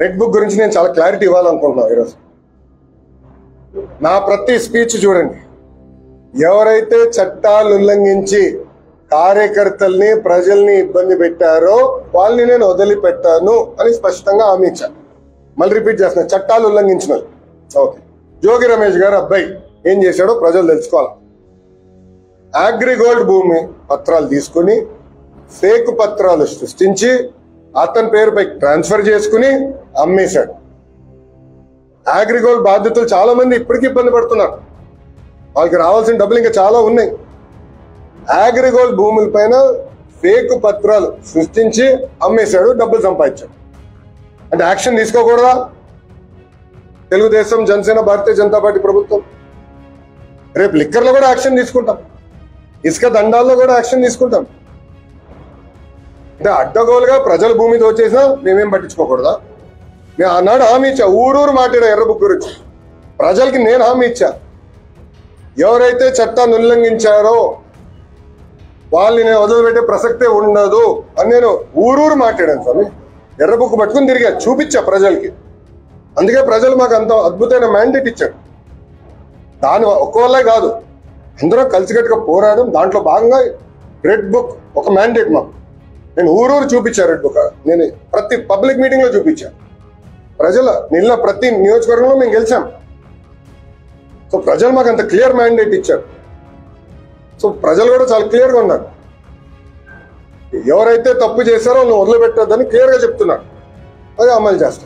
Red book గురించి నేను చాలా క్లారిటీ ఇవ్వాలనుకుంటున్నాను ఈరోజు. నా ప్రతి స్పీచ్ చూడండి, ఎవరైతే చట్టాలు ఉల్లంఘించి కార్యకర్తల్ని ప్రజల్ని ఇబ్బంది పెట్టారో వాళ్ళని నేను వదిలిపెట్టాను అని స్పష్టంగా హామీ ఇచ్చాను. మళ్ళీ రిపీట్ చేస్తున్నా, చట్టాలు ఉల్లంఘించిన ఓకే. జోగి రమేష్ గారు అబ్బాయి ఏం చేశాడో ప్రజలు తెలుసుకోవాలి. అగ్రిగోల్డ్ భూమి పత్రాలు తీసుకుని ఫేక్ పత్రాలు సృష్టించి అతని పేరుపై ట్రాన్స్ఫర్ చేసుకుని అమ్మేశాడు. అగ్రిగోల్డ్ బాధితులు చాలా మంది ఇప్పటికీ ఇబ్బంది పడుతున్నారు. వాళ్ళకి రావాల్సిన డబ్బులు ఇంకా చాలా ఉన్నాయి. అగ్రిగోల్డ్ భూముల పైన ఫేక్ పత్రాలు సృష్టించి అమ్మేశాడు, డబ్బులు సంపాదించాడు. అంటే యాక్షన్ తీసుకోకూడదా? తెలుగుదేశం, జనసేన, భారతీయ జనతా పార్టీ ప్రభుత్వం రేపు లిక్కర్లో కూడా యాక్షన్ తీసుకుంటాం, ఇసుక దండాల్లో కూడా యాక్షన్ తీసుకుంటాం. అంటే అడ్డగోలుగా ప్రజల భూమి దోచేసినా మేమేం పట్టించుకోకూడదా? నేను ఆనాడు హామీ ఇచ్చా, ఊరూరు మాట్లాడా ఎర్ర బుక్ గురించి. ప్రజలకి నేను హామీ ఇచ్చా, ఎవరైతే చట్టాన్ని ఉల్లంఘించారో వాళ్ళని నేను వదిలిపెట్టే ప్రసక్తే ఉండదు అని నేను ఊరూరు మాట్లాడాను స్వామి. ఎర్ర బుక్ పట్టుకుని తిరిగా చూపించా ప్రజలకి. అందుకే ప్రజలు మాకు అంత అద్భుతమైన మ్యాండేట్ ఇచ్చారు. దాని ఒక్కవల్లే కాదు, అందరూ కలిసికట్టుగా పోరాడడం. దాంట్లో భాగంగా రెడ్ బుక్ ఒక మ్యాండేట్ మాకు. నేను ఊరూరు చూపించా రెడ్ బుక్. నేను ప్రతి పబ్లిక్ మీటింగ్ లో చూపించా. ప్రజల నిన్న ప్రతి నియోజకవర్గంలో మేము గెలిచాం. సో ప్రజలు మాకు అంత క్లియర్ మ్యాండేట్ ఇచ్చారు. సో ప్రజలు కూడా చాలా క్లియర్గా ఉన్నారు. ఎవరైతే తప్పు చేశారో వాళ్ళు వదిలిపెట్టొద్దని క్లియర్గా చెప్తున్నారు. అది అమలు చేస్తాం.